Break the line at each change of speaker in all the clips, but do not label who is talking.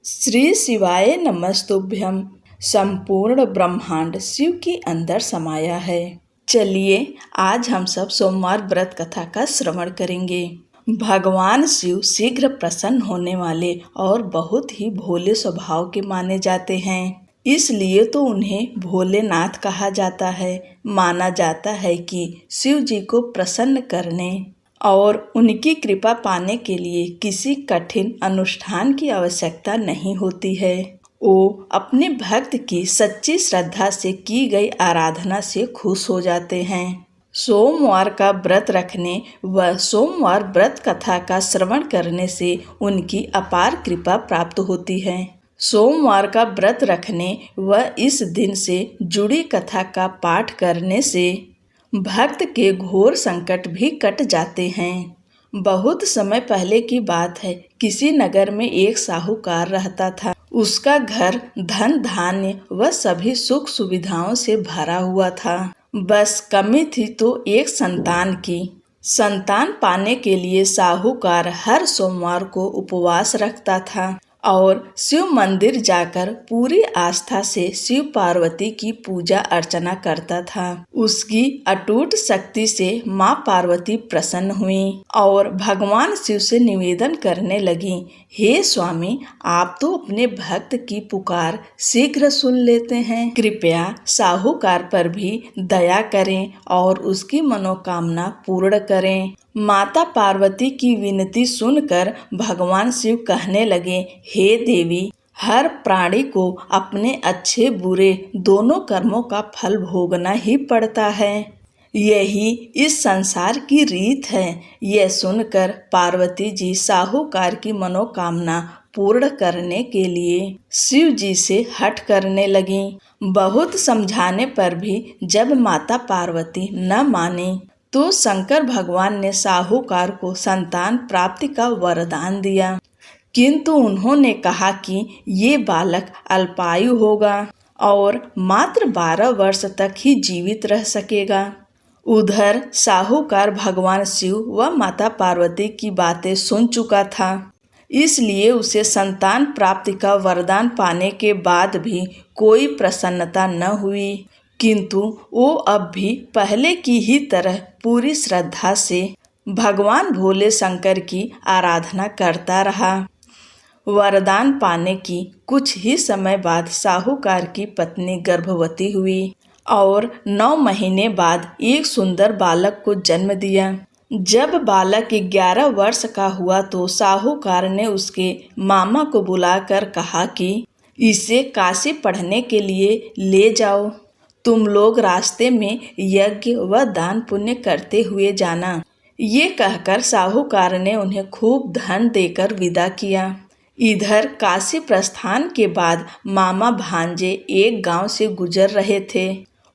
श्री शिवाय नमस्तुभ्यं। संपूर्ण ब्रह्मांड शिव के अंदर समाया है। चलिए आज हम सब सोमवार व्रत कथा का श्रवण करेंगे। भगवान शिव शीघ्र प्रसन्न होने वाले और बहुत ही भोले स्वभाव के माने जाते हैं, इसलिए तो उन्हें भोलेनाथ कहा जाता है। माना जाता है कि शिव जी को प्रसन्न करने और उनकी कृपा पाने के लिए किसी कठिन अनुष्ठान की आवश्यकता नहीं होती है। वो अपने भक्त की सच्ची श्रद्धा से की गई आराधना से खुश हो जाते हैं। सोमवार का व्रत रखने व सोमवार व्रत कथा का श्रवण करने से उनकी अपार कृपा प्राप्त होती है। सोमवार का व्रत रखने व इस दिन से जुड़ी कथा का पाठ करने से भक्त के घोर संकट भी कट जाते हैं। बहुत समय पहले की बात है, किसी नगर में एक साहूकार रहता था। उसका घर धन धान्य व सभी सुख सुविधाओं से भरा हुआ था। बस कमी थी तो एक संतान की। संतान पाने के लिए साहूकार हर सोमवार को उपवास रखता था और शिव मंदिर जाकर पूरी आस्था से शिव पार्वती की पूजा अर्चना करता था। उसकी अटूट शक्ति से माँ पार्वती प्रसन्न हुई और भगवान शिव से निवेदन करने लगी, हे स्वामी, आप तो अपने भक्त की पुकार शीघ्र सुन लेते हैं, कृपया साहूकार पर भी दया करें और उसकी मनोकामना पूर्ण करें। माता पार्वती की विनती सुनकर भगवान शिव कहने लगे, हे देवी, हर प्राणी को अपने अच्छे बुरे दोनों कर्मों का फल भोगना ही पड़ता है। यही इस संसार की रीत है। यह सुनकर पार्वती जी साहूकार की मनोकामना पूर्ण करने के लिए शिव जी से हठ करने लगीं। बहुत समझाने पर भी जब माता पार्वती न मानी तो शंकर भगवान ने साहूकार को संतान प्राप्ति का वरदान दिया, किंतु उन्होंने कहा कि ये बालक अल्पायु होगा और मात्र 12 वर्ष तक ही जीवित रह सकेगा। उधर साहूकार भगवान शिव व माता पार्वती की बातें सुन चुका था, इसलिए उसे संतान प्राप्ति का वरदान पाने के बाद भी कोई प्रसन्नता न हुई, किंतु वो अब भी पहले की ही तरह पूरी श्रद्धा से भगवान भोले शंकर की आराधना करता रहा। वरदान पाने की कुछ ही समय बाद साहूकार की पत्नी गर्भवती हुई और 9 महीने बाद एक सुंदर बालक को जन्म दिया। जब बालक 11 वर्ष का हुआ तो साहूकार ने उसके मामा को बुलाकर कहा कि इसे काशी पढ़ने के लिए ले जाओ। तुम लोग रास्ते में यज्ञ व दान पुण्य करते हुए जाना। ये कहकर साहूकार ने उन्हें खूब धन देकर विदा किया। इधर काशी प्रस्थान के बाद मामा भांजे एक गांव से गुजर रहे थे।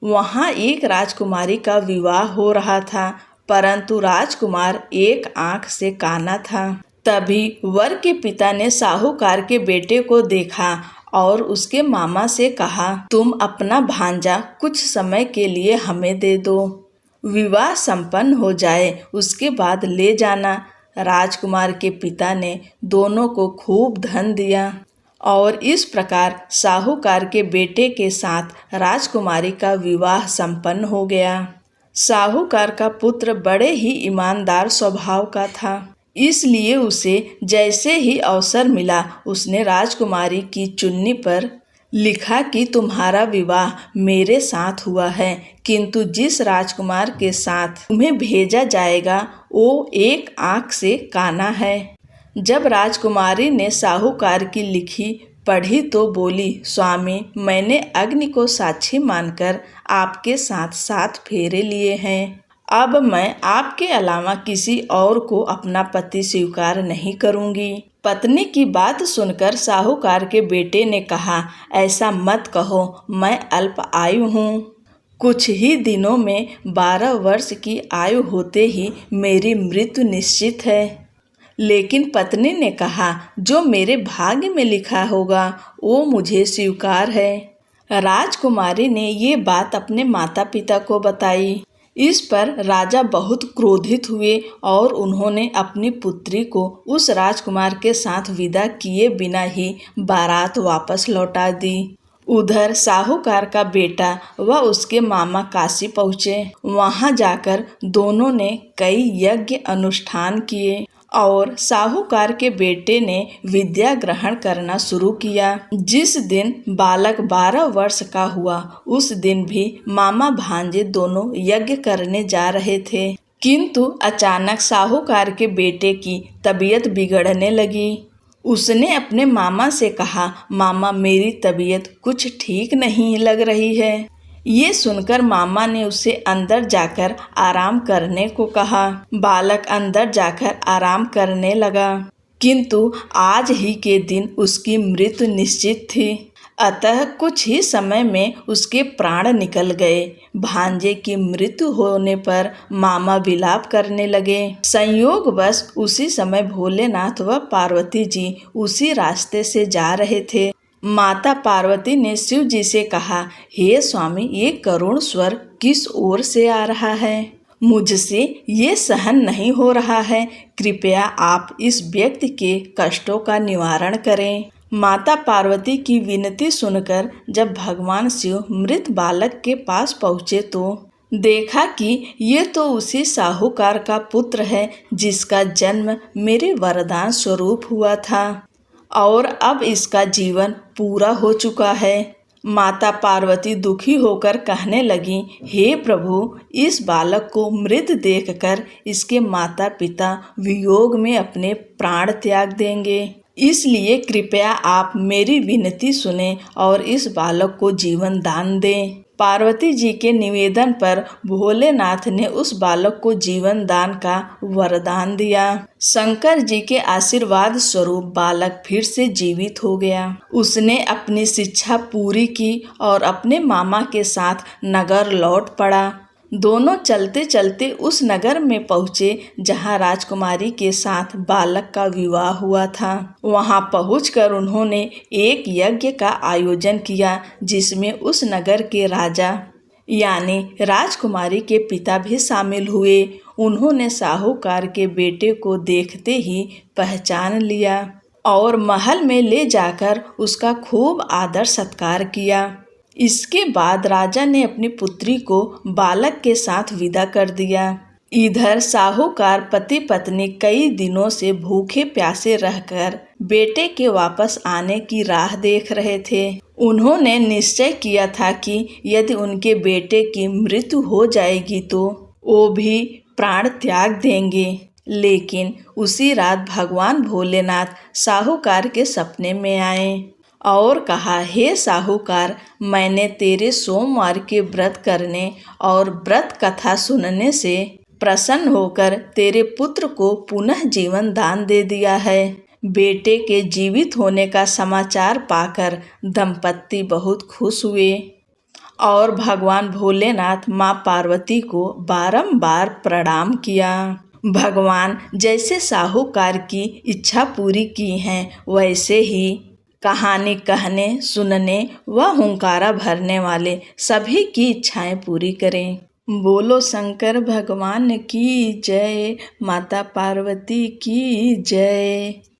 वहां एक राजकुमारी का विवाह हो रहा था, परंतु राजकुमार एक आंख से काना था। तभी वर के पिता ने साहूकार के बेटे को देखा और उसके मामा से कहा, तुम अपना भांजा कुछ समय के लिए हमें दे दो, विवाह संपन्न हो जाए उसके बाद ले जाना। राजकुमार के पिता ने दोनों को खूब धन दिया और इस प्रकार साहूकार के बेटे के साथ राजकुमारी का विवाह संपन्न हो गया। साहूकार का पुत्र बड़े ही ईमानदार स्वभाव का था, इसलिए उसे जैसे ही अवसर मिला उसने राजकुमारी की चुन्नी पर लिखा कि तुम्हारा विवाह मेरे साथ हुआ है, किंतु जिस राजकुमार के साथ तुम्हें भेजा जाएगा वो एक आंख से काना है। जब राजकुमारी ने साहूकार की लिखी पढ़ी तो बोली, स्वामी, मैंने अग्नि को साक्षी मानकर आपके साथ 7 फेरे लिए हैं। अब मैं आपके अलावा किसी और को अपना पति स्वीकार नहीं करूंगी। पत्नी की बात सुनकर साहूकार के बेटे ने कहा, ऐसा मत कहो, मैं अल्प आयु हूँ। कुछ ही दिनों में 12 वर्ष की आयु होते ही मेरी मृत्यु निश्चित है। लेकिन पत्नी ने कहा, जो मेरे भाग्य में लिखा होगा वो मुझे स्वीकार है। राजकुमारी ने ये बात अपने माता पिता को बताई। इस पर राजा बहुत क्रोधित हुए और उन्होंने अपनी पुत्री को उस राजकुमार के साथ विदा किए बिना ही बारात वापस लौटा दी। उधर साहूकार का बेटा व उसके मामा काशी पहुँचे। वहाँ जाकर दोनों ने कई यज्ञ अनुष्ठान किए और साहूकार के बेटे ने विद्या ग्रहण करना शुरू किया। जिस दिन बालक 12 वर्ष का हुआ उस दिन भी मामा भांजे दोनों यज्ञ करने जा रहे थे, किंतु अचानक साहूकार के बेटे की तबीयत बिगड़ने लगी। उसने अपने मामा से कहा, मामा मेरी तबीयत कुछ ठीक नहीं लग रही है। ये सुनकर मामा ने उसे अंदर जाकर आराम करने को कहा। बालक अंदर जाकर आराम करने लगा, किंतु आज ही के दिन उसकी मृत्यु निश्चित थी। अतः कुछ ही समय में उसके प्राण निकल गए। भांजे की मृत्यु होने पर मामा विलाप करने लगे। संयोगवश उसी समय भोलेनाथ व पार्वती जी उसी रास्ते से जा रहे थे। माता पार्वती ने शिव जी से कहा, हे स्वामी, ये करुण स्वर किस ओर से आ रहा है? मुझसे ये सहन नहीं हो रहा है। कृपया आप इस व्यक्ति के कष्टों का निवारण करें। माता पार्वती की विनती सुनकर जब भगवान शिव मृत बालक के पास पहुँचे तो देखा कि ये तो उसी साहूकार का पुत्र है जिसका जन्म मेरे वरदान स्वरूप हुआ था और अब इसका जीवन पूरा हो चुका है। माता पार्वती दुखी होकर कहने लगी, हे प्रभु, इस बालक को मृत देखकर इसके माता पिता वियोग में अपने प्राण त्याग देंगे। इसलिए कृपया आप मेरी विनती सुने और इस बालक को जीवन दान दें। पार्वती जी के निवेदन पर भोलेनाथ ने उस बालक को जीवन दान का वरदान दिया। शंकर जी के आशीर्वाद स्वरूप बालक फिर से जीवित हो गया। उसने अपनी शिक्षा पूरी की और अपने मामा के साथ नगर लौट पड़ा। दोनों चलते चलते उस नगर में पहुँचे जहाँ राजकुमारी के साथ बालक का विवाह हुआ था। वहाँ पहुँचकर उन्होंने एक यज्ञ का आयोजन किया जिसमें उस नगर के राजा यानी राजकुमारी के पिता भी शामिल हुए। उन्होंने साहूकार के बेटे को देखते ही पहचान लिया और महल में ले जाकर उसका खूब आदर सत्कार किया। इसके बाद राजा ने अपनी पुत्री को बालक के साथ विदा कर दिया। इधर साहूकार पति पत्नी कई दिनों से भूखे प्यासे रहकर बेटे के वापस आने की राह देख रहे थे। उन्होंने निश्चय किया था कि यदि उनके बेटे की मृत्यु हो जाएगी तो वो भी प्राण त्याग देंगे। लेकिन उसी रात भगवान भोलेनाथ साहूकार के सपने में आए और कहा, हे साहूकार, मैंने तेरे सोमवार के व्रत करने और व्रत कथा सुनने से प्रसन्न होकर तेरे पुत्र को पुनः जीवन दान दे दिया है। बेटे के जीवित होने का समाचार पाकर दंपत्ति बहुत खुश हुए और भगवान भोलेनाथ माँ पार्वती को बारंबार प्रणाम किया। भगवान जैसे साहूकार की इच्छा पूरी की है वैसे ही कहानी कहने, सुनने व हुंकारा भरने वाले सभी की इच्छाएं पूरी करें। बोलो शंकर भगवान की जय, माता पार्वती की जय।